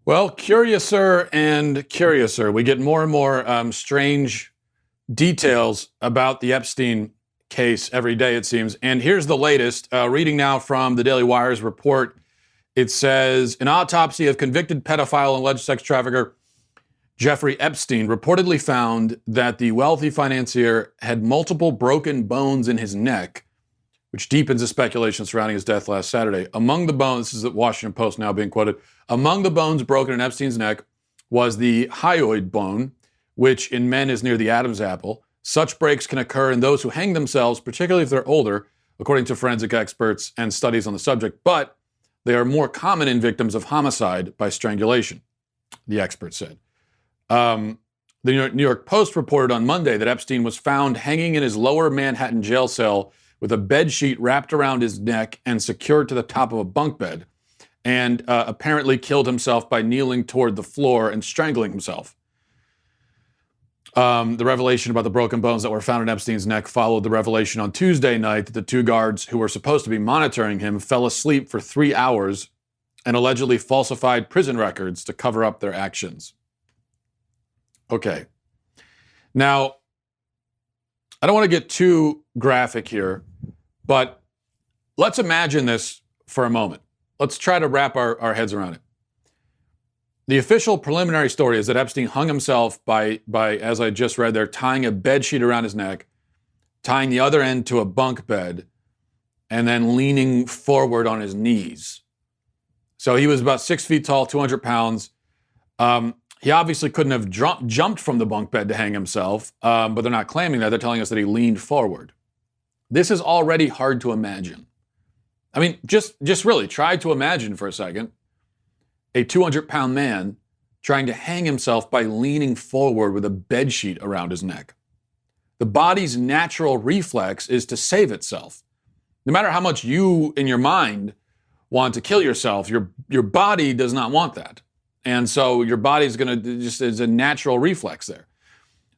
Well, curiouser and curiouser. We get more and more strange details about the Epstein case every day, it seems. And here's the latest. Reading now from the Daily Wire's report, it says an autopsy of convicted pedophile and alleged sex trafficker Jeffrey Epstein reportedly found that the wealthy financier had multiple broken bones in his neck, which deepens the speculation surrounding his death last Saturday. Among the bones, this is the Washington Post now being quoted, among the bones broken in Epstein's neck was the hyoid bone, which in men is near the Adam's apple. Such breaks can occur in those who hang themselves, particularly if they're older, according to forensic experts and studies on the subject, but they are more common in victims of homicide by strangulation, the experts said. The New York Post reported on Monday that Epstein was found hanging in his lower Manhattan jail cell with a bed sheet wrapped around his neck and secured to the top of a bunk bed, and apparently killed himself by kneeling toward the floor and strangling himself. The revelation about the broken bones that were found in Epstein's neck followed the revelation on Tuesday night that the two guards who were supposed to be monitoring him fell asleep for 3 hours and allegedly falsified prison records to cover up their actions. Okay. Now, I don't want to get too graphic here, but let's imagine this for a moment. Let's try to wrap our heads around it. The official preliminary story is that Epstein hung himself by, as I just read there, tying a bed sheet around his neck, tying the other end to a bunk bed, and then leaning forward on his knees. So he was about 6 feet tall, 200 pounds. He obviously couldn't have jumped from the bunk bed to hang himself, but they're not claiming that. They're telling us that he leaned forward. This is already hard to imagine. I mean, just really try to imagine for a second a 200-pound man trying to hang himself by leaning forward with a bed sheet around his neck. The body's natural reflex is to save itself. No matter how much you, in your mind, want to kill yourself, your body does not want that. And so your body's going to just, it's a natural reflex there.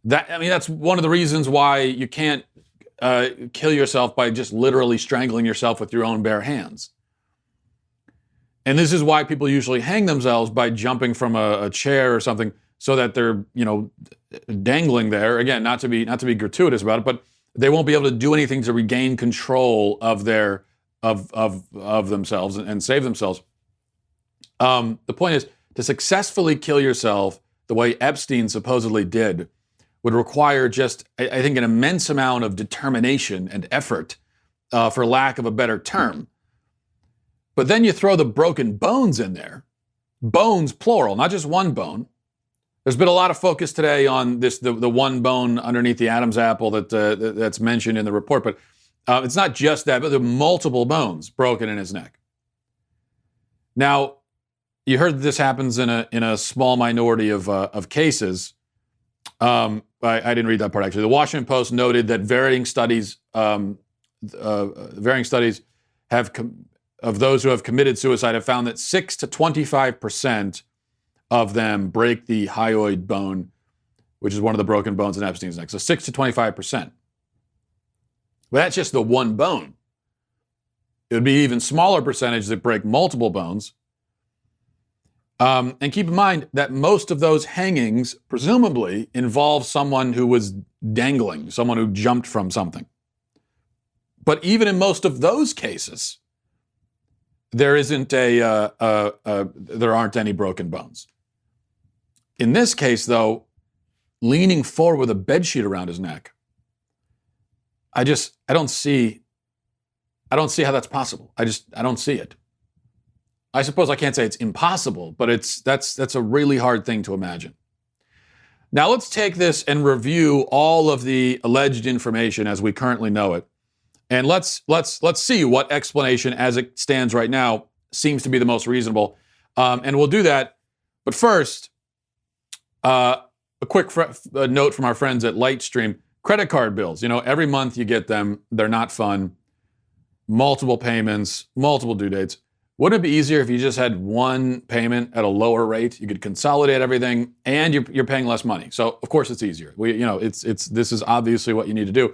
That's one of the reasons why you can't kill yourself by just literally strangling yourself with your own bare hands. And this is why people usually hang themselves by jumping from a chair or something so that they're, dangling there. Again, not to be gratuitous about it, but they won't be able to do anything to regain control of their of themselves and save themselves. The point is, to successfully kill yourself the way Epstein supposedly did would require just, I think, an immense amount of determination and effort, for lack of a better term. But then you throw the broken bones in there, bones plural, not just one bone. There's been a lot of focus today on this, the one bone underneath the Adam's apple that's mentioned in the report, but it's not just that, but there are multiple bones broken in his neck. Now, you heard that this happens in a small minority of cases. I didn't read that part actually. The Washington Post noted that varying studies have of those who have committed suicide have found that 6 to 25% of them break the hyoid bone, which is one of the broken bones in Epstein's neck. So 6 to 25%. But that's just the one bone. It would be even smaller percentage that break multiple bones. And keep in mind that most of those hangings presumably involve someone who was dangling, someone who jumped from something. But even in most of those cases, there aren't any broken bones. In this case, though, leaning forward with a bedsheet around his neck, I don't see how that's possible. I don't see it. I suppose I can't say it's impossible, but that's a really hard thing to imagine. Now let's take this and review all of the alleged information as we currently know it. And let's see what explanation as it stands right now seems to be the most reasonable. And we'll do that. But first, a quick note from our friends at LightStream. Credit card bills, every month you get them. They're not fun. Multiple payments, multiple due dates. Wouldn't it be easier if you just had one payment at a lower rate? You could consolidate everything, and you're paying less money. So of course it's easier. This is obviously what you need to do.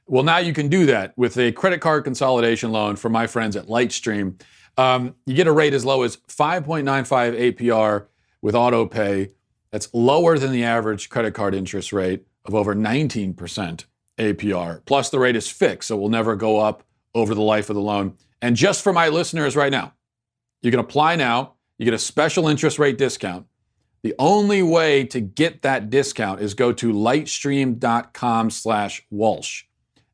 Well, now you can do that with a credit card consolidation loan from my friends at LightStream. You get a rate as low as 5.95 APR with auto pay that's lower than the average credit card interest rate of over 19% APR. Plus, the rate is fixed, so it will never go up over the life of the loan. And just for my listeners right now, you can apply now. You get a special interest rate discount. The only way to get that discount is go to lightstream.com/Walsh.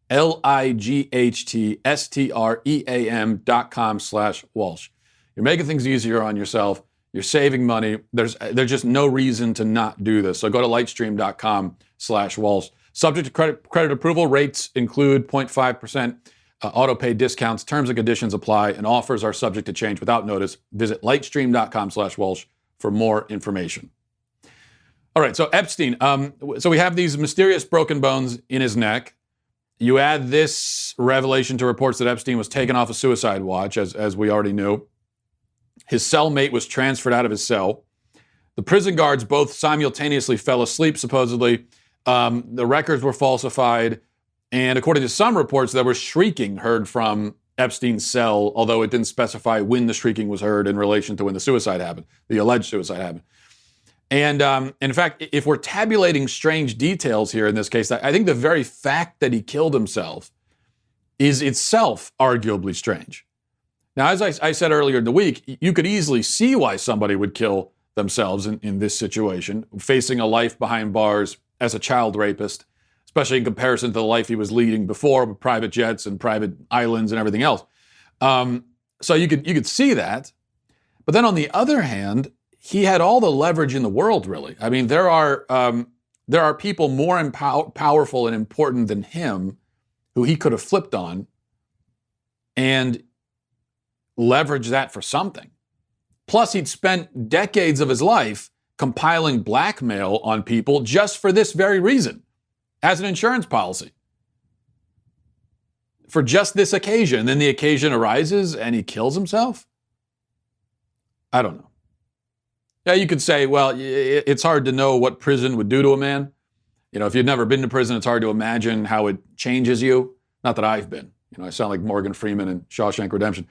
lightstream.com/Walsh. You're making things easier on yourself. You're saving money. There's just no reason to not do this. So go to lightstream.com/Walsh. Subject to credit approval, rates include 0.5% auto pay discounts. Terms and conditions apply, and offers are subject to change without notice. Visit lightstream.com/Walsh for more information. All right, so Epstein. So we have these mysterious broken bones in his neck. You add this revelation to reports that Epstein was taken off a suicide watch, as we already knew. His cellmate was transferred out of his cell. The prison guards both simultaneously fell asleep, supposedly. The records were falsified. And according to some reports, there was shrieking heard from Epstein's cell, although it didn't specify when the shrieking was heard in relation to when the suicide happened, the alleged suicide happened. And in fact, if we're tabulating strange details here in this case, I think the very fact that he killed himself is itself arguably strange. Now, as I said earlier in the week, you could easily see why somebody would kill themselves in this situation, facing a life behind bars as a child rapist, especially in comparison to the life he was leading before with private jets and private islands and everything else. So you could see that. But then on the other hand, he had all the leverage in the world, really. I mean, there are people more powerful and important than him who he could have flipped on and leveraged that for something. Plus, he'd spent decades of his life compiling blackmail on people just for this very reason, as an insurance policy. For just this occasion. And then the occasion arises and he kills himself? I don't know. Yeah, you could say, well, it's hard to know what prison would do to a man. You know, if you've never been to prison, it's hard to imagine how it changes you. Not that I've been. You know, I sound like Morgan Freeman in Shawshank Redemption.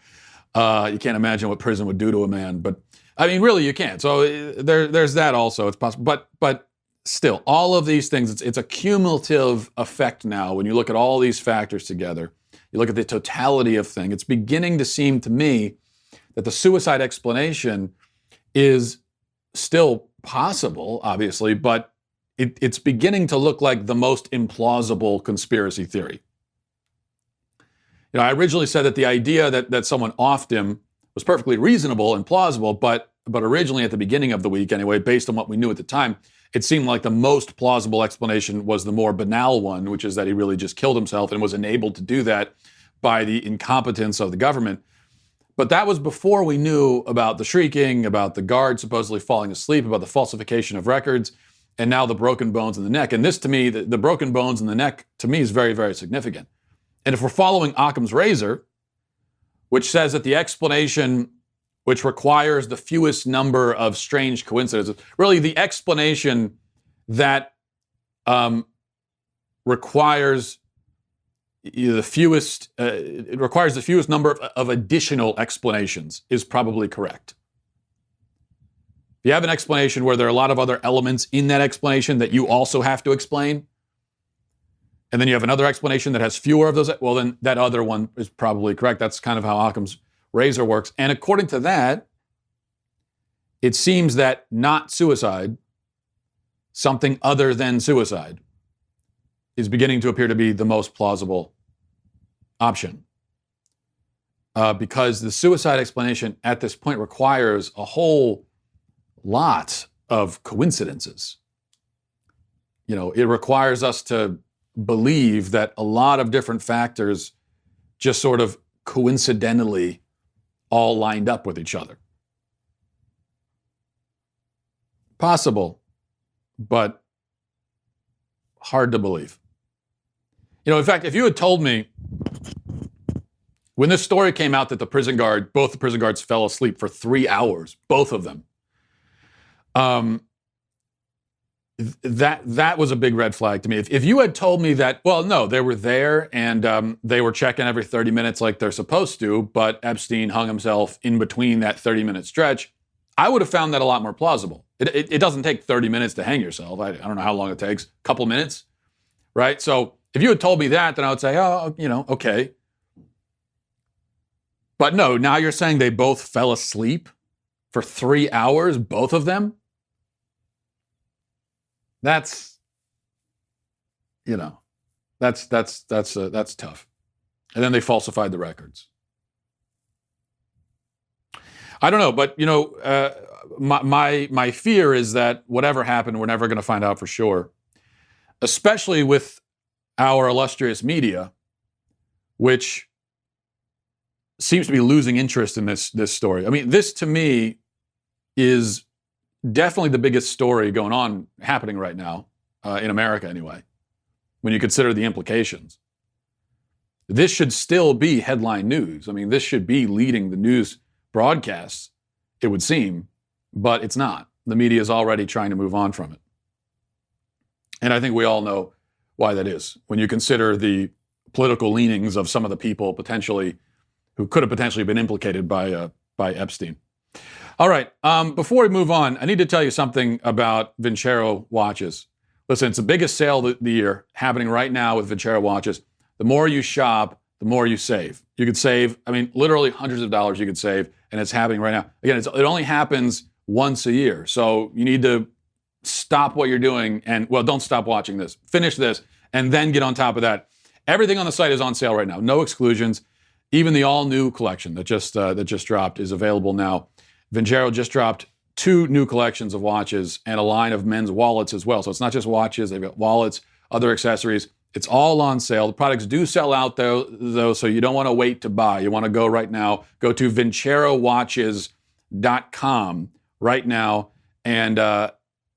You can't imagine what prison would do to a man. But, I mean, really, you can't. So there's that also. It's possible. But still, all of these things, it's a cumulative effect now. When you look at all these factors together, you look at the totality of things, it's beginning to seem to me that the suicide explanation is still possible, obviously, but it's beginning to look like the most implausible conspiracy theory. You know, I originally said that the idea that someone offed him was perfectly reasonable and plausible, but originally at the beginning of the week anyway, based on what we knew at the time, it seemed like the most plausible explanation was the more banal one, which is that he really just killed himself and was enabled to do that by the incompetence of the government. But that was before we knew about the shrieking, about the guard supposedly falling asleep, about the falsification of records, and now the broken bones in the neck. And this, to me, the broken bones in the neck, to me, is very, very significant. And if we're following Occam's razor, which says that the explanation which requires the fewest number of strange coincidences, really the explanation that requires the fewest number of additional explanations is probably correct. If you have an explanation where there are a lot of other elements in that explanation that you also have to explain, and then you have another explanation that has fewer of those, well, then that other one is probably correct. That's kind of how Occam's razor works. And according to that, it seems that not suicide, something other than suicide, is beginning to appear to be the most plausible option. Because the suicide explanation at this point requires a whole lot of coincidences. You know, it requires us to believe that a lot of different factors just sort of coincidentally all lined up with each other. Possible, but hard to believe. You know, in fact, if you had told me when this story came out that both the prison guards fell asleep for 3 hours, both of them, that was a big red flag to me. If you had told me that, well, no, they were there and they were checking every 30 minutes like they're supposed to, but Epstein hung himself in between that 30-minute stretch, I would have found that a lot more plausible. It doesn't take 30 minutes to hang yourself. I don't know how long it takes, a couple minutes, right? So if you had told me that, then I would say, oh, okay. But no, now you're saying they both fell asleep for 3 hours, both of them? That's tough. And then they falsified the records. I don't know, but my fear is that whatever happened, we're never going to find out for sure, especially with our illustrious media, which seems to be losing interest in this story. I mean, this to me is definitely the biggest story happening right now, in America anyway, when you consider the implications. This should still be headline news. I mean, this should be leading the news broadcasts, it would seem, but it's not. The media is already trying to move on from it. And I think we all know why that is. When you consider the political leanings of some of the people who could have potentially been implicated by Epstein. All right, before we move on, I need to tell you something about Vincero watches. Listen, it's the biggest sale of the year happening right now with Vincero watches. The more you shop, the more you save. You could save, literally hundreds of dollars you could save, and it's happening right now. Again, it only happens once a year, so you need to stop what you're doing don't stop watching this. Finish this, and then get on top of that. Everything on the site is on sale right now. No exclusions. Even the all-new collection that just dropped is available now. Vincero just dropped 2 new collections of watches and a line of men's wallets as well. So it's not just watches, they've got wallets, other accessories. It's all on sale. The products do sell out though, so you don't want to wait to buy. You want to go right now. Go to vincerowatches.com right now, and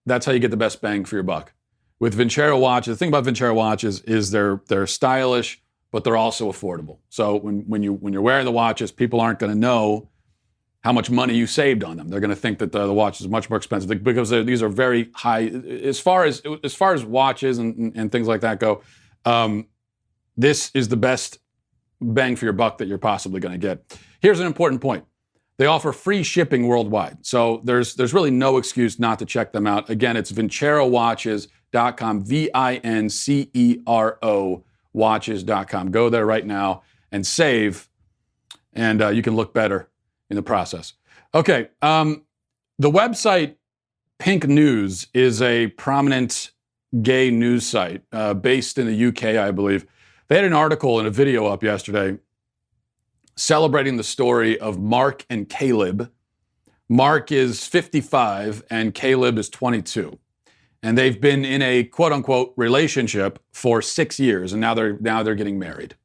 that's how you get the best bang for your buck. With Vincero watches, the thing about Vincero watches is they're stylish, but they're also affordable. So when you're wearing the watches, people aren't going to know how much money you saved on them. They're going to think that the watch is much more expensive because these are very high as far as watches and things like that go. This is the best bang for your buck that you're possibly going to get. Here's an important point. They offer free shipping worldwide. So there's really no excuse not to check them out. Again, it's vincerowatches.com, VINCERO watches.com. Go there right now and save, and you can look better in the process. Okay, the website Pink News is a prominent gay news site based in the UK, I believe. They had an article and a video up yesterday celebrating the story of Mark and Caleb. Mark is 55 and Caleb is 22. And they've been in a quote-unquote relationship for 6 years, and now they're getting married.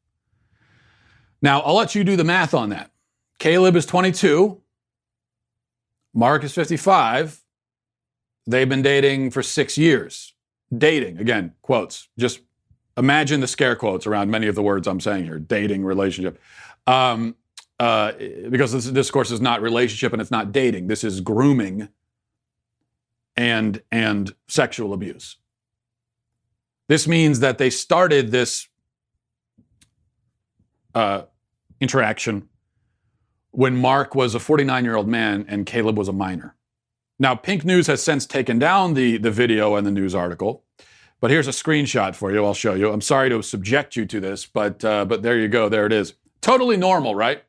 Now, I'll let you do the math on that. Caleb is 22. Mark is 55. They've been dating for 6 years. Dating, again, quotes. Just imagine the scare quotes around many of the words I'm saying here. Dating, relationship. Because this discourse is not relationship and it's not dating. This is grooming and sexual abuse. This means that they started this interaction when Mark was a 49-year-old man and Caleb was a minor. Now, Pink News has since taken down the video and the news article, but here's a screenshot for you. I'll show you. I'm sorry to subject you to this, but there you go. There it is. Totally normal, right?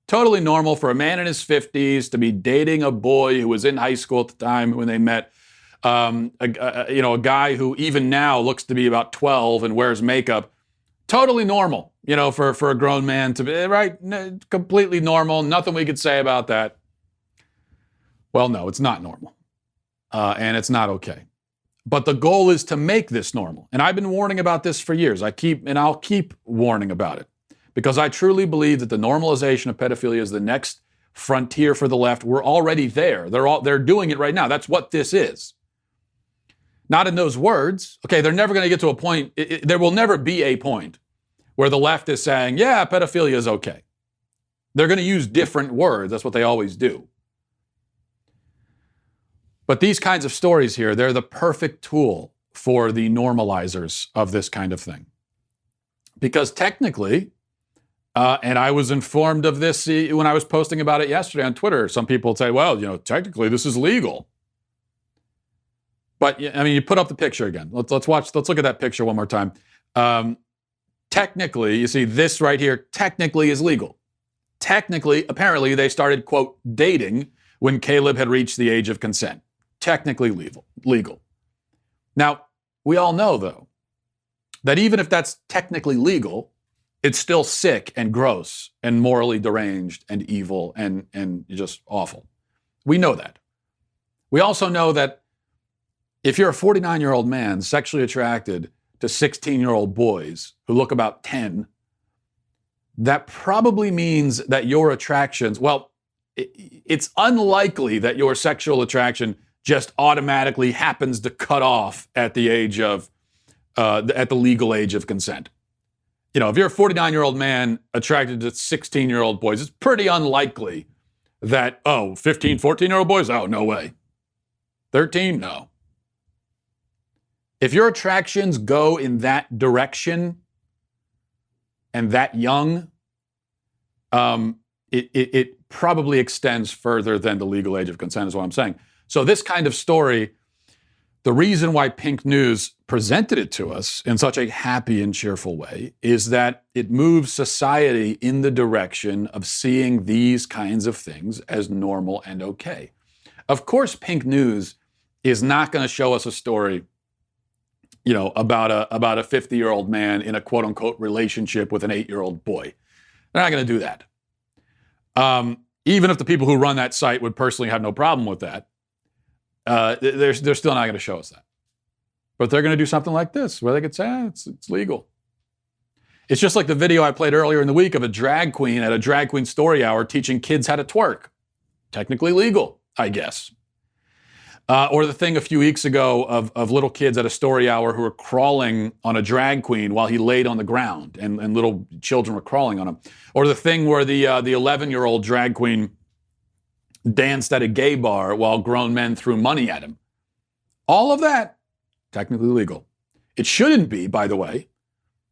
Totally normal for a man in his 50s to be dating a boy who was in high school at the time when they met. A guy who even now looks to be about 12 and wears makeup. Totally normal, for a grown man to be, right? Completely normal. Nothing we could say about that. Well, no, it's not normal. And it's not okay. But the goal is to make this normal. And I've been warning about this for years. I'll keep warning about it. Because I truly believe that the normalization of pedophilia is the next frontier for the left. We're already there. They're doing it right now. That's what this is. Not in those words. Okay, they're never going to get to a point. There will never be a point where the left is saying, yeah, pedophilia is okay. They're going to use different words. That's what they always do. But these kinds of stories here, they're the perfect tool for the normalizers of this kind of thing. Because technically, and I was informed of this when I was posting about it yesterday on Twitter. Some people say, well, technically this is legal. But I mean, you put up the picture again. Let's look at that picture one more time. Technically, you see this right here, technically is legal. Technically, apparently, they started, quote, dating when Caleb had reached the age of consent. Technically legal. Now, we all know, though, that even if that's technically legal, it's still sick and gross and morally deranged and evil and just awful. We know that. We also know that if you're a 49-year-old man sexually attracted to 16-year-old boys who look about 10, that probably means that your attractions, well, it's unlikely that your sexual attraction just automatically happens to cut off at the age of, at the legal age of consent. You know, if you're a 49-year-old man attracted to 16-year-old boys, it's pretty unlikely that, 15, 14-year-old boys? Oh, no way. 13? No. If your attractions go in that direction and that young, it probably extends further than the legal age of consent is what I'm saying. So this kind of story, the reason why Pink News presented it to us in such a happy and cheerful way is that it moves society in the direction of seeing these kinds of things as normal and okay. Of course, Pink News is not going to show us a story, you know, about a 50-year-old man in a quote-unquote relationship with an 8-year-old boy. They're not going to do that. Even if the people who run that site would personally have no problem with that, they're still not going to show us that. But they're going to do something like this, where they could say, it's legal. It's just like the video I played earlier in the week of a drag queen at a drag queen story hour teaching kids how to twerk. Technically legal, I guess. Or the thing a few weeks ago of little kids at a story hour who were crawling on a drag queen while he laid on the ground and little children were crawling on him. Or the thing where the 11-year-old drag queen danced at a gay bar while grown men threw money at him. All of that, technically legal. It shouldn't be, by the way.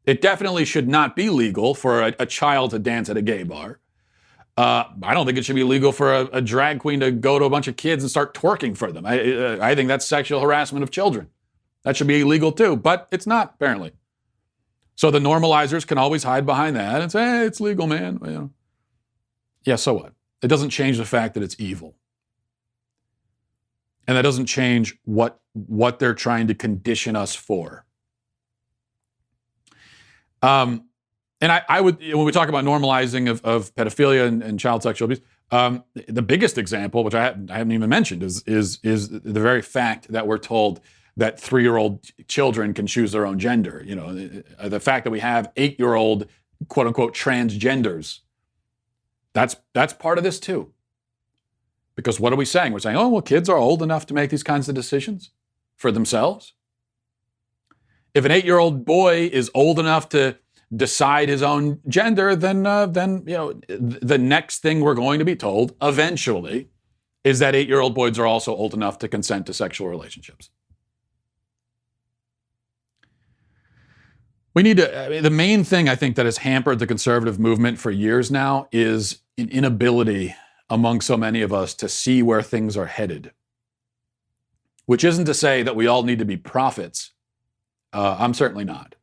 It definitely should not be legal for a child to dance at a gay bar. I don't think it should be legal for a drag queen to go to a bunch of kids and start twerking for them. I think that's sexual harassment of children. That should be illegal too, but it's not, apparently. So the normalizers can always hide behind that and say, hey, it's legal, man. You know. Yeah, so what? It doesn't change the fact that it's evil. And that doesn't change what they're trying to condition us for. And I would, when we talk about normalizing of pedophilia and child sexual abuse, the biggest example, which I haven't even mentioned, is the very fact that we're told that 3-year-old children can choose their own gender. You know, the fact that we have 8-year-old quote unquote transgenders. That's part of this too. Because what are we saying? We're saying, oh, well, kids are old enough to make these kinds of decisions for themselves. If an 8-year-old boy is old enough to decide his own gender, then you know, the next thing we're going to be told eventually is that 8-year-old boys are also old enough to consent to sexual relationships. We need to, I mean, the main thing I think that has hampered the conservative movement for years now is an inability among so many of us to see where things are headed. Which isn't to say that we all need to be prophets. I'm certainly not.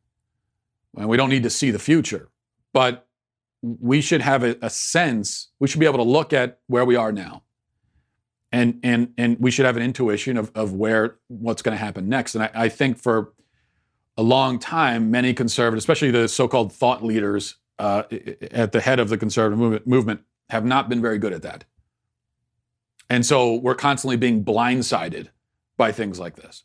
And we don't need to see the future, but we should have a sense, we should be able to look at where we are now. And we should have an intuition of what's going to happen next. And I think for a long time, many conservatives, especially the so-called thought leaders at the head of the conservative movement, have not been very good at that. And so we're constantly being blindsided by things like this.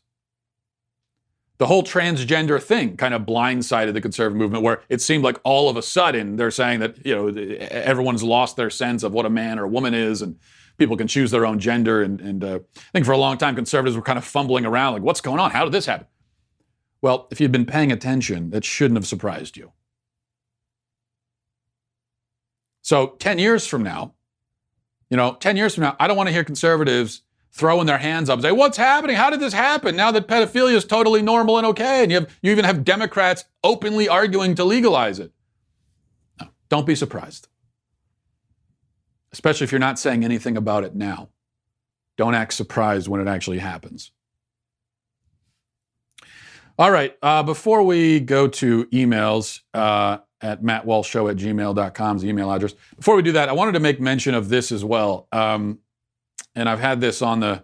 The whole transgender thing kind of blindsided the conservative movement, where it seemed like all of a sudden they're saying that, you know, everyone's lost their sense of what a man or a woman is, and people can choose their own gender. And I think for a long time, conservatives were kind of fumbling around, like, what's going on? How did this happen? Well, if you'd been paying attention, that shouldn't have surprised you. So 10 years from now, I don't want to hear conservatives throwing their hands up and say, what's happening? How did this happen? Now that pedophilia is totally normal and okay, and you even have Democrats openly arguing to legalize it. No, don't be surprised. Especially if you're not saying anything about it now. Don't act surprised when it actually happens. All right. Before we go to emails at mattwalshshow@gmail.com is the email address. Before we do that, I wanted to make mention of this as well. And I've had this on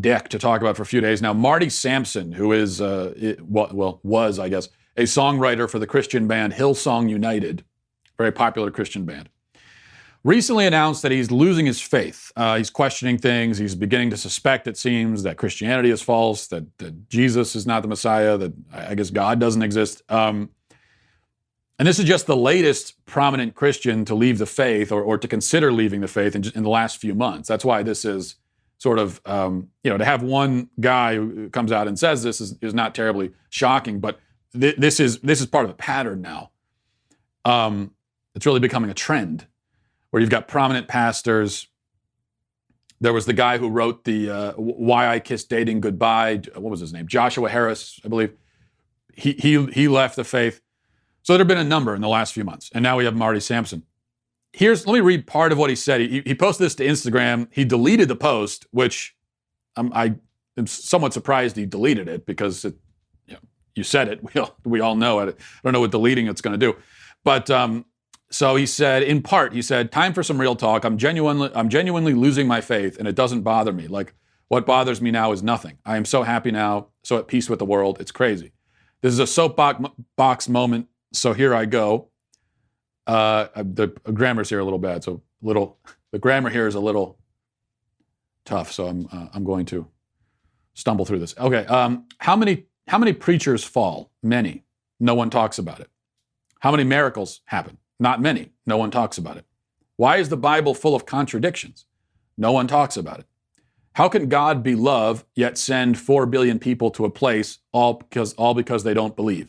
deck to talk about for a few days now. Marty Sampson, who is, was, I guess, a songwriter for the Christian band Hillsong United, very popular Christian band, recently announced that he's losing his faith. He's questioning things. He's beginning to suspect, it seems, that Christianity is false, that Jesus is not the Messiah, that I guess God doesn't exist. And this is just the latest prominent Christian to leave the faith or to consider leaving the faith in the last few months. That's why this is sort of, to have one guy who comes out and says this is not terribly shocking, but this is part of a pattern now. It's really becoming a trend, where you've got prominent pastors. There was the guy who wrote the Why I Kissed Dating Goodbye. What was his name? Joshua Harris, I believe. He left the faith. So there have been a number in the last few months. And now we have Marty Sampson. Let me read part of what he said. He posted this to Instagram. He deleted the post, which I am somewhat surprised he deleted it, because you said it. We all know it. I don't know what deleting it's going to do. But so he said, in part, time for some real talk. I'm genuinely losing my faith, and it doesn't bother me. Like, what bothers me now is nothing. I am so happy now, so at peace with the world. It's crazy. This is a soapbox moment, so here I go. The grammar's here a little bad, the grammar here is a little tough, so I'm going to stumble through this. Okay, how many preachers fall? Many. No one talks about it. How many miracles happen? Not many. No one talks about it. Why is the Bible full of contradictions? No one talks about it. How can God be love yet send 4 billion people to a place all because they don't believe?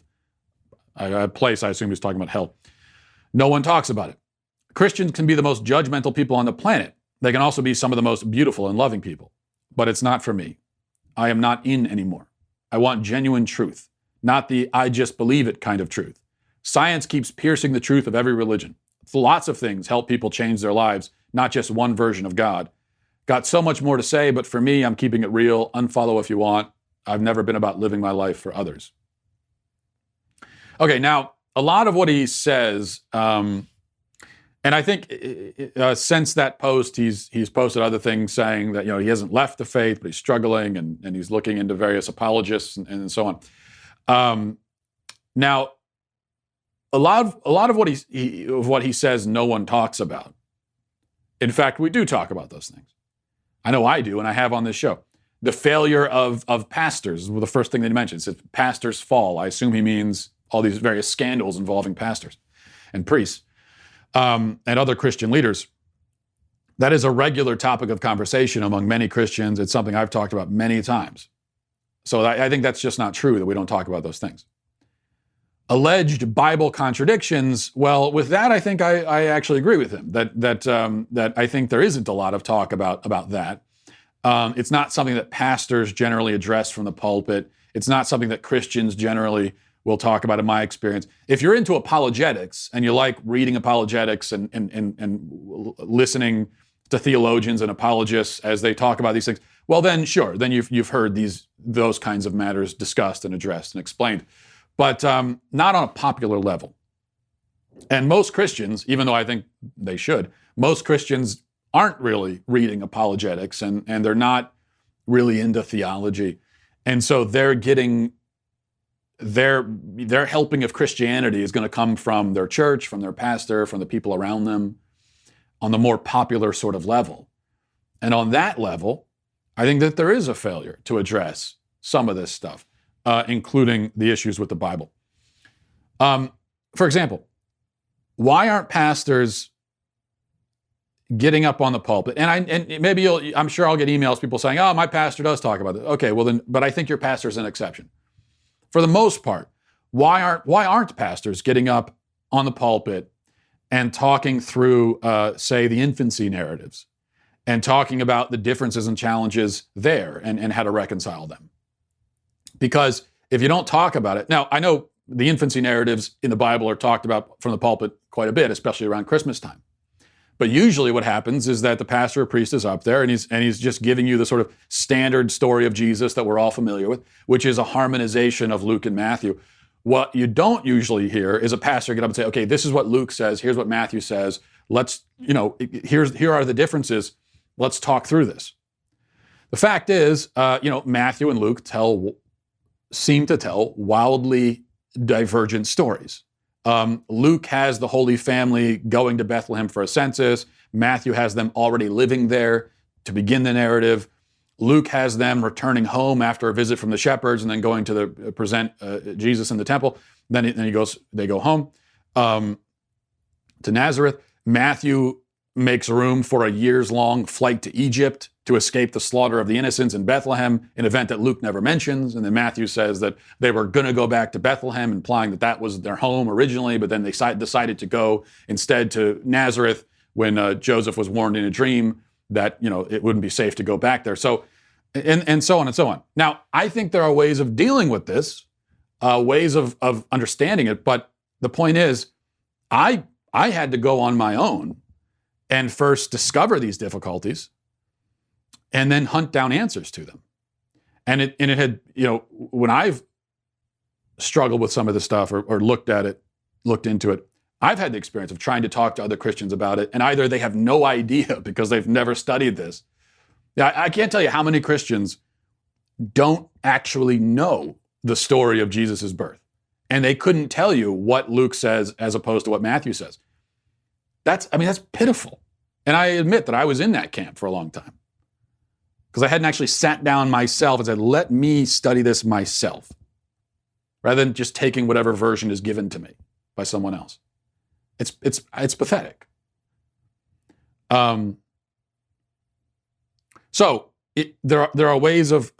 A place, I assume he's talking about hell. No one talks about it. Christians can be the most judgmental people on the planet. They can also be some of the most beautiful and loving people. But it's not for me. I am not in anymore. I want genuine truth, not the I just believe it kind of truth. Science keeps piercing the truth of every religion. Lots of things help people change their lives, not just one version of God. Got so much more to say, but for me, I'm keeping it real. Unfollow if you want. I've never been about living my life for others. Okay, now, a lot of what he says, and I think since that post, he's posted other things saying that, he hasn't left the faith, but he's struggling, and he's looking into various apologists and so on. Now, a lot of what he says, no one talks about. In fact, we do talk about those things. I know I do, and I have on this show. The failure of pastors was the first thing that he mentions. If pastors fall, I assume he means all these various scandals involving pastors and priests and other Christian leaders. That is a regular topic of conversation among many Christians. It's something I've talked about many times. So I think that's just not true, that we don't talk about those things. Alleged Bible contradictions, well, with that, I think I actually agree with him, that I think there isn't a lot of talk about that. It's not something that pastors generally address from the pulpit. It's not something that Christians generally will talk about, in my experience. If you're into apologetics and you like reading apologetics and listening to theologians and apologists as they talk about these things, well, then sure, then you've heard those kinds of matters discussed and addressed and explained. But not on a popular level. And most Christians, even though I think they should, most Christians aren't really reading apologetics and they're not really into theology. And so they're getting, their helping of Christianity is going to come from their church, from their pastor, from the people around them, on the more popular sort of level. And on that level, I think that there is a failure to address some of this stuff. Including the issues with the Bible. For example, why aren't pastors getting up on the pulpit? And I'm sure I'll get emails, people saying, "Oh, my pastor does talk about it." Okay, well then, but I think your pastor's an exception. For the most part, why aren't pastors getting up on the pulpit and talking through, say, the infancy narratives, and talking about the differences and challenges there and how to reconcile them? Because if you don't talk about it, now I know the infancy narratives in the Bible are talked about from the pulpit quite a bit, especially around Christmas time. But usually what happens is that the pastor or priest is up there and he's just giving you the sort of standard story of Jesus that we're all familiar with, which is a harmonization of Luke and Matthew. What you don't usually hear is a pastor get up and say, okay, this is what Luke says, here's what Matthew says. Let's, here are the differences. Let's talk through this. The fact is, Matthew and Luke seem to tell wildly divergent stories. Luke has the Holy Family going to Bethlehem for a census. Matthew has them already living there to begin the narrative. Luke has them returning home after a visit from the shepherds and then going to present Jesus in the temple. Then they go home to Nazareth. Matthew makes room for a years-long flight to Egypt to escape the slaughter of the innocents in Bethlehem, an event that Luke never mentions. And then Matthew says that they were going to go back to Bethlehem, implying that that was their home originally, but then they decided to go instead to Nazareth when Joseph was warned in a dream that, it wouldn't be safe to go back there. So, and so on and so on. Now, I think there are ways of dealing with this, ways of understanding it, but the point is, I had to go on my own and first discover these difficulties and then hunt down answers to them. And it had, when I've struggled with some of this stuff or looked into it, I've had the experience of trying to talk to other Christians about it, and either they have no idea because they've never studied this. I can't tell you how many Christians don't actually know the story of Jesus' birth, and they couldn't tell you what Luke says as opposed to what Matthew says. That's pitiful. And I admit that I was in that camp for a long time because I hadn't actually sat down myself and said, let me study this myself, rather than just taking whatever version is given to me by someone else. It's pathetic. So there are ways of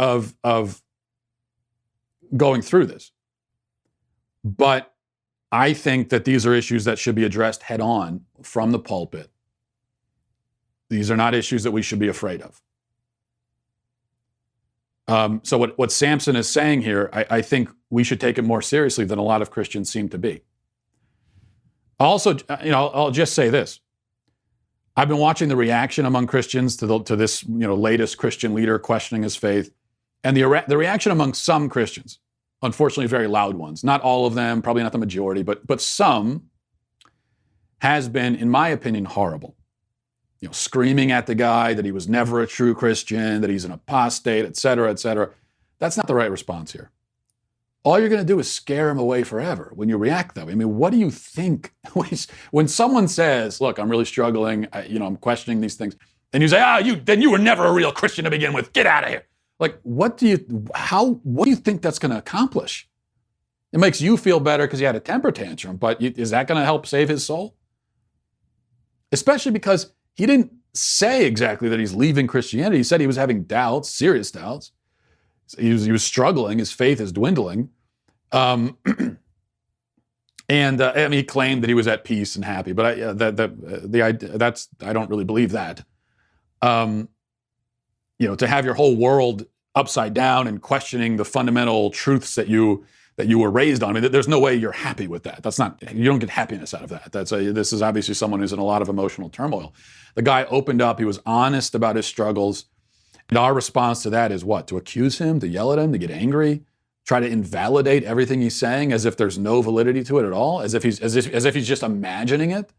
going through this, but I think that these are issues that should be addressed head on from the pulpit. These are not issues that we should be afraid of. So what Samson is saying here, I think we should take it more seriously than a lot of Christians seem to be. Also, I'll just say this. I've been watching the reaction among Christians to this latest Christian leader questioning his faith, and the reaction among some Christians, unfortunately very loud ones, not all of them, probably not the majority, but some, has been, in my opinion, horrible. Screaming at the guy that he was never a true Christian, that he's an apostate, et cetera, et cetera. That's not the right response here. All you're going to do is scare him away forever when you react that way. What do you think? When someone says, look, I'm really struggling, I'm questioning these things, and you say, then you were never a real Christian to begin with, get out of here. What do you think that's going to accomplish? It makes you feel better because he had a temper tantrum, but is that going to help save his soul? Especially because he didn't say exactly that he's leaving Christianity. He said he was having doubts, serious doubts. He was struggling. His faith is dwindling. And he claimed that he was at peace and happy, but I don't really believe that. To have your whole world upside down and questioning the fundamental truths that you were raised on. There's no way you're happy with that. You don't get happiness out of that. This is obviously someone who's in a lot of emotional turmoil. The guy opened up, he was honest about his struggles. And our response to that is what? To accuse him, to yell at him, to get angry, try to invalidate everything he's saying as if there's no validity to it at all, as if he's just imagining it,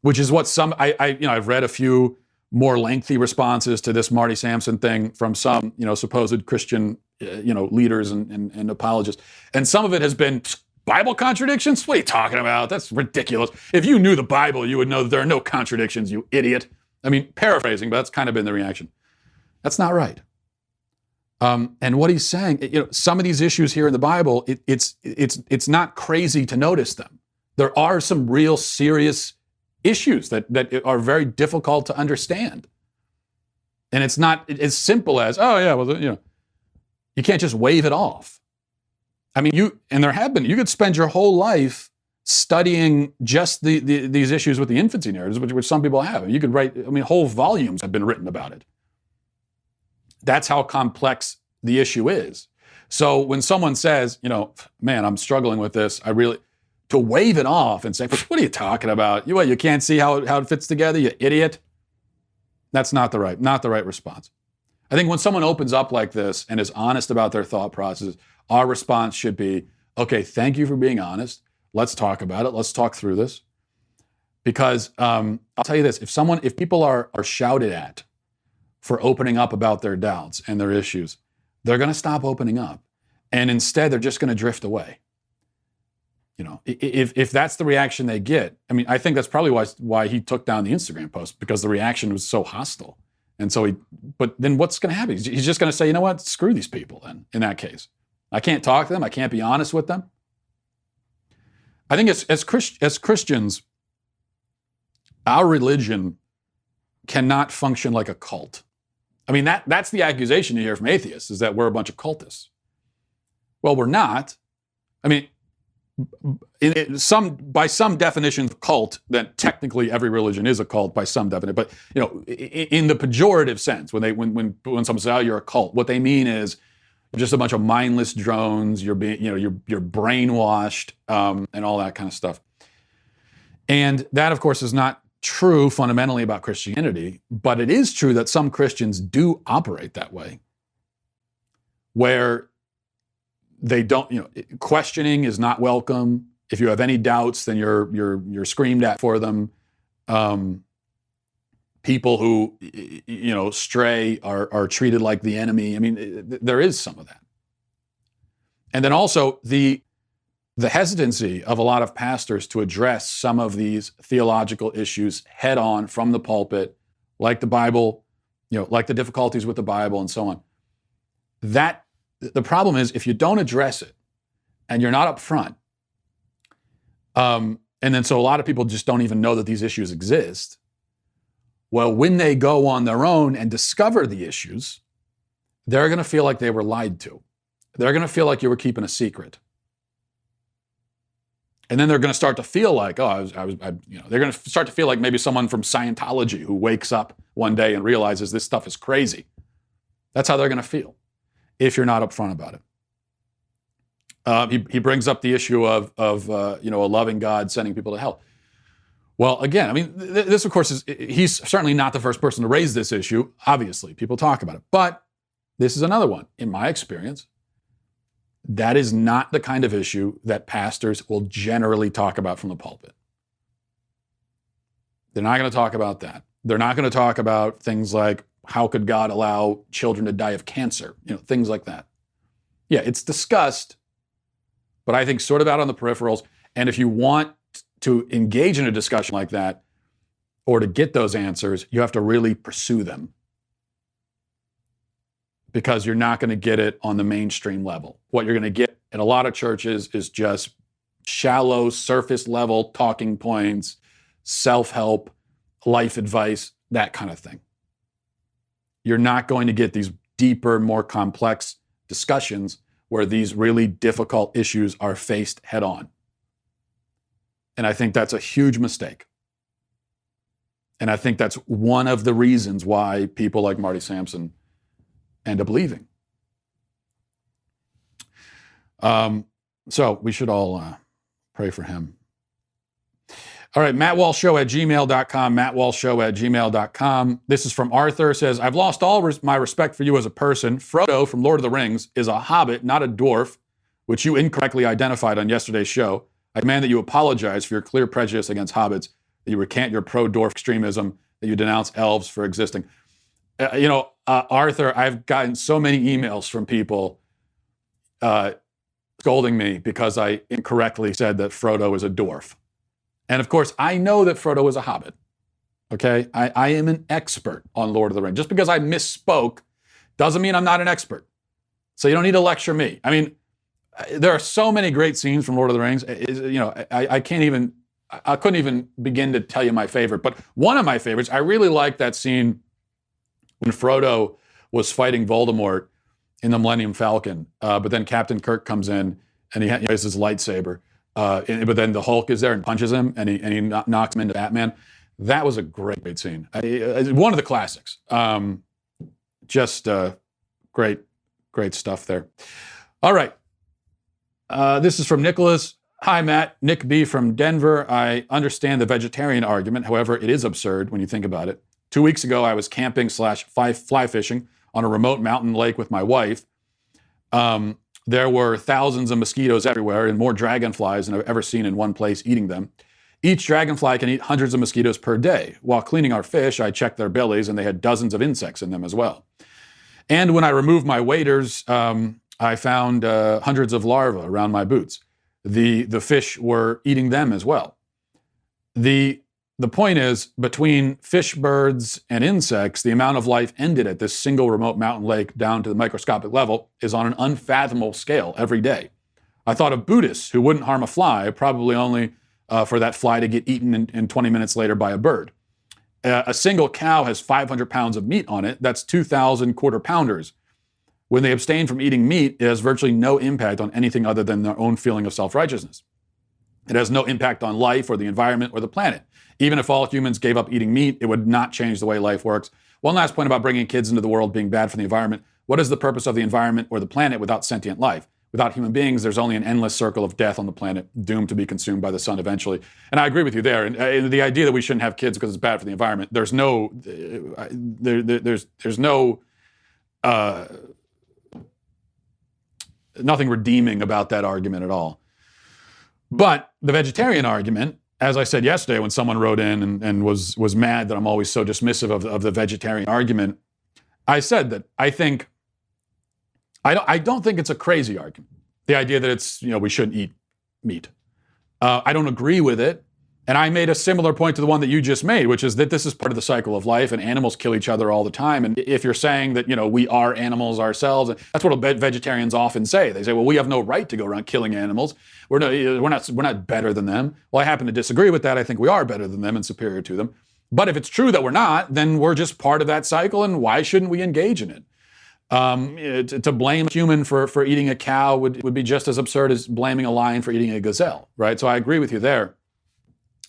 which is what I've read a few more lengthy responses to this Marty Sampson thing from some, supposed Christian, leaders and apologists. And some of it has been Bible contradictions. What are you talking about? That's ridiculous. If you knew the Bible, you would know that there are no contradictions, you idiot. Paraphrasing, but that's kind of been the reaction. That's not right. And what he's saying, some of these issues here in the Bible, it's not crazy to notice them. There are some real serious issues that are very difficult to understand. And it's not as simple as, you can't just wave it off. You could spend your whole life studying just these issues with the infancy narratives, which some people have. You could write, whole volumes have been written about it. That's how complex the issue is. So when someone says, man, I'm struggling with this, to wave it off and say, what are you talking about? You can't see how it fits together, you idiot? That's not the right response. I think when someone opens up like this and is honest about their thought process, our response should be, okay, thank you for being honest. Let's talk about it. Let's talk through this. Because I'll tell you this, if people are shouted at for opening up about their doubts and their issues, they're going to stop opening up. And instead, they're just going to drift away. If that's the reaction they get, I mean, I think that's probably why he took down the Instagram post, because the reaction was so hostile. And so but then what's going to happen? He's just going to say, you know what, screw these people then, in that case. I can't talk to them. I can't be honest with them. I think as Christians, our religion cannot function like a cult. I mean, that's the accusation you hear from atheists, is that we're a bunch of cultists. Well, we're not. I mean, by some definition of cult, then technically every religion is a cult by some definition. But in the pejorative sense, when someone says, "Oh, you're a cult," what they mean is you're just a bunch of mindless drones. You're brainwashed and all that kind of stuff. And that, of course, is not true fundamentally about Christianity, but it is true that some Christians do operate that way, where they don't, questioning is not welcome. If you have any doubts, then you're screamed at for them. People who, stray are treated like the enemy. I mean, there is some of that. And then also the hesitancy of a lot of pastors to address some of these theological issues head on from the pulpit, like the Bible, like the difficulties with the Bible and so on. The problem is, if you don't address it and you're not upfront, and then so a lot of people just don't even know that these issues exist. Well, when they go on their own and discover the issues, they're going to feel like they were lied to. They're going to feel like you were keeping a secret. And then they're going to start to feel like, they're going to start to feel like maybe someone from Scientology who wakes up one day and realizes this stuff is crazy. That's how they're going to feel if you're not upfront about it. He brings up the issue of a loving God sending people to hell. Well, again, I mean, this, of course, he's certainly not the first person to raise this issue. Obviously, people talk about it. But this is another one. In my experience, that is not the kind of issue that pastors will generally talk about from the pulpit. They're not going to talk about that. They're not going to talk about things like, how could God allow children to die of cancer? Things like that. Yeah, it's discussed, but I think sort of out on the peripherals. And if you want to engage in a discussion like that, or to get those answers, you have to really pursue them, because you're not going to get it on the mainstream level. What you're going to get in a lot of churches is just shallow, surface level talking points, self-help, life advice, that kind of thing. You're not going to get these deeper, more complex discussions where these really difficult issues are faced head on. And I think that's a huge mistake. And I think that's one of the reasons why people like Marty Sampson end up leaving. So we should all pray for him. All right, mattwalshshow@gmail.com, mattwalshshow@gmail.com. This is from Arthur. Says, I've lost all my respect for you as a person. Frodo from Lord of the Rings is a hobbit, not a dwarf, which you incorrectly identified on yesterday's show. I demand that you apologize for your clear prejudice against hobbits, that you recant your pro-dwarf extremism, that you denounce elves for existing. Arthur, I've gotten so many emails from people scolding me because I incorrectly said that Frodo is a dwarf. And of course, I know that Frodo is a hobbit. Okay? I am an expert on Lord of the Rings. Just because I misspoke doesn't mean I'm not an expert. So you don't need to lecture me. I mean, there are so many great scenes from Lord of the Rings. I couldn't even begin to tell you my favorite. But one of my favorites, I really like that scene when Frodo was fighting Voldemort in the Millennium Falcon. But then Captain Kirk comes in and he has his lightsaber. But then the Hulk is there and punches him and he knocks him into Batman. That was a great scene. One of the classics. Great stuff there. All right. This is from Nicholas. Hi, Matt. Nick B. from Denver. I understand the vegetarian argument. However, it is absurd when you think about it. 2 weeks ago, I was camping slash fly fishing on a remote mountain lake with my wife. There were thousands of mosquitoes everywhere and more dragonflies than I've ever seen in one place eating them. Each dragonfly can eat hundreds of mosquitoes per day. While cleaning our fish, I checked their bellies and they had dozens of insects in them as well. And when I removed my waders, I found hundreds of larvae around my boots. The fish were eating them as well. The point is, between fish, birds, and insects, the amount of life ended at this single remote mountain lake down to the microscopic level is on an unfathomable scale every day. I thought of Buddhists who wouldn't harm a fly, probably only for that fly to get eaten and 20 minutes later by a bird. A single cow has 500 pounds of meat on it. That's 2,000 quarter pounders. When they abstain from eating meat, it has virtually no impact on anything other than their own feeling of self-righteousness. It has no impact on life or the environment or the planet. Even if all humans gave up eating meat, it would not change the way life works. One last point about bringing kids into the world being bad for the environment. What is the purpose of the environment or the planet without sentient life? Without human beings, there's only an endless circle of death on the planet, doomed to be consumed by the sun eventually. And I agree with you there. And the idea that we shouldn't have kids because it's bad for the environment, there's no nothing redeeming about that argument at all. But the vegetarian argument, as I said yesterday when someone wrote in and was mad that I'm always so dismissive of the vegetarian argument, I said that I don't think it's a crazy argument. The idea that it's, we shouldn't eat meat. I don't agree with it. And I made a similar point to the one that you just made, which is that this is part of the cycle of life and animals kill each other all the time. And if you're saying that, we are animals ourselves, that's what vegetarians often say. They say, well, we have no right to go around killing animals. We're not better than them. Well, I happen to disagree with that. I think we are better than them and superior to them. But if it's true that we're not, then we're just part of that cycle. And why shouldn't we engage in it? To blame a human for eating a cow would be just as absurd as blaming a lion for eating a gazelle, right? So I agree with you there.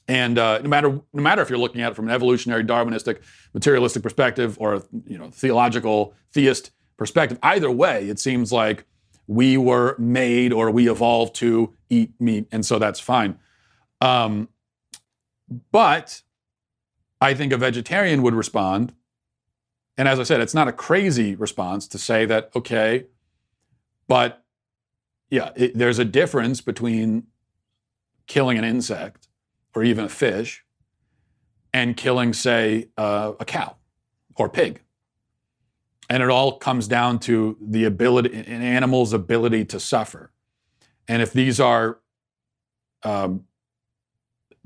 And no matter if you're looking at it from an evolutionary, Darwinistic, materialistic perspective or a theological, theist perspective, either way, it seems like we were made or we evolved to eat meat, and so that's fine. But I think a vegetarian would respond, and as I said, it's not a crazy response to say that, okay, but yeah, there's a difference between killing an insect or even a fish and killing, say, a cow or pig. And it all comes down to the ability, an animal's ability to suffer. And if these are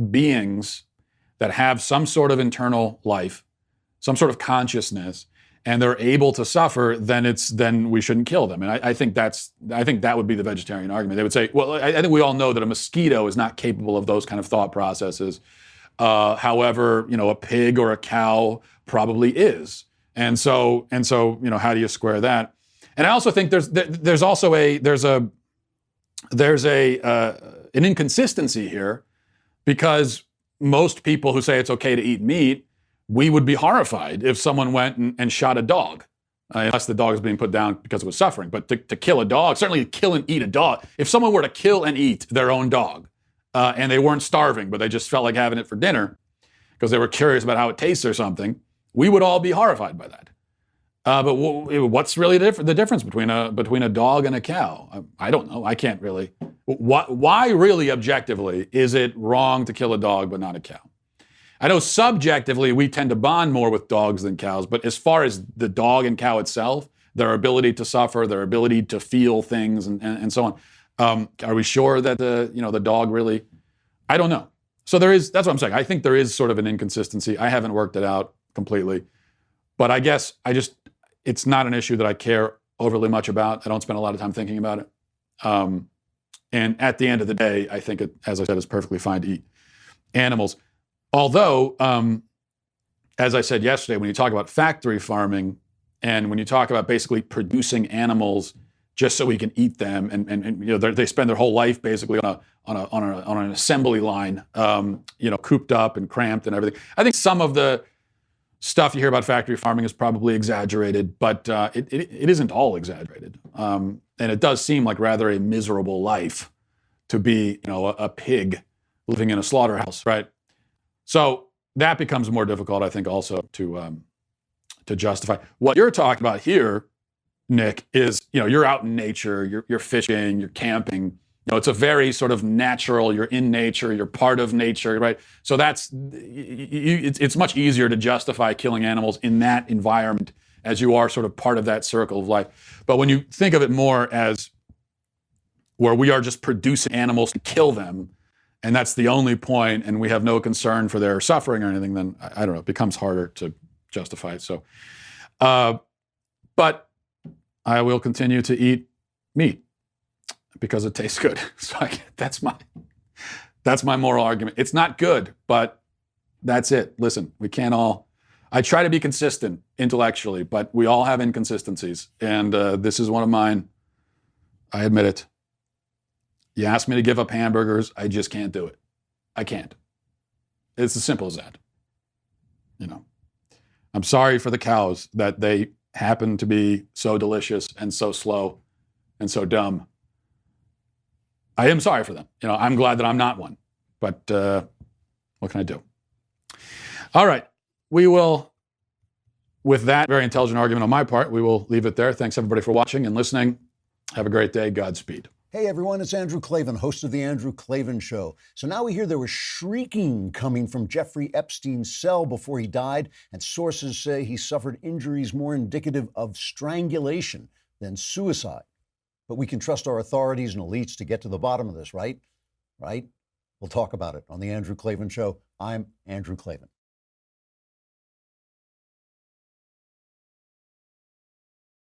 beings that have some sort of internal life, some sort of consciousness, and they're able to suffer, then we shouldn't kill them. And I think that would be the vegetarian argument. They would say, well, I think we all know that a mosquito is not capable of those kind of thought processes. However, a pig or a cow probably is. And so, how do you square that? And I also think there's also an inconsistency here, because most people who say it's okay to eat meat, we would be horrified if someone went and shot a dog, unless the dog is being put down because it was suffering. But to kill a dog, certainly to kill and eat a dog, if someone were to kill and eat their own dog, and they weren't starving, but they just felt like having it for dinner because they were curious about how it tastes or something, we would all be horrified by that. But what's really the difference between a dog and a cow? I don't know. I can't really. Why really objectively is it wrong to kill a dog but not a cow? I know subjectively we tend to bond more with dogs than cows, but as far as the dog and cow itself, their ability to suffer, their ability to feel things, and so on, are we sure that the dog really? I don't know. So that's what I'm saying. I think there is sort of an inconsistency. I haven't worked it out completely, but I guess it's not an issue that I care overly much about. I don't spend a lot of time thinking about it. And at the end of the day, I think as I said, it's perfectly fine to eat animals. Although, as I said yesterday, when you talk about factory farming and when you talk about basically producing animals just so we can eat them, and they spend their whole life basically on an assembly line, cooped up and cramped and everything. I think some of the stuff you hear about factory farming is probably exaggerated, but it isn't all exaggerated, and it does seem like rather a miserable life to be, a pig living in a slaughterhouse, right? So that becomes more difficult, I think, also to justify. What you're talking about here, Nick, is, you're out in nature, you're fishing, you're camping. It's a very sort of natural, you're in nature, you're part of nature, right? So it's much easier to justify killing animals in that environment as you are sort of part of that circle of life. But when you think of it more as where we are just producing animals to kill them, and that's the only point, and we have no concern for their suffering or anything, then I don't know, it becomes harder to justify. So, but I will continue to eat meat because it tastes good. So that's my moral argument. It's not good, but that's it. Listen, I try to be consistent intellectually, but we all have inconsistencies. And this is one of mine. I admit it. You ask me to give up hamburgers, I just can't do it. I can't. It's as simple as that. I'm sorry for the cows that they happen to be so delicious and so slow and so dumb. I am sorry for them. I'm glad that I'm not one. But what can I do? All right. We will, with that very intelligent argument on my part, we will leave it there. Thanks, everybody, for watching and listening. Have a great day. Godspeed. Hey everyone, it's Andrew Klavan, host of The Andrew Klavan Show. So now we hear there was shrieking coming from Jeffrey Epstein's cell before he died, and sources say he suffered injuries more indicative of strangulation than suicide. But we can trust our authorities and elites to get to the bottom of this, right? Right? We'll talk about it on The Andrew Klavan Show. I'm Andrew Klavan.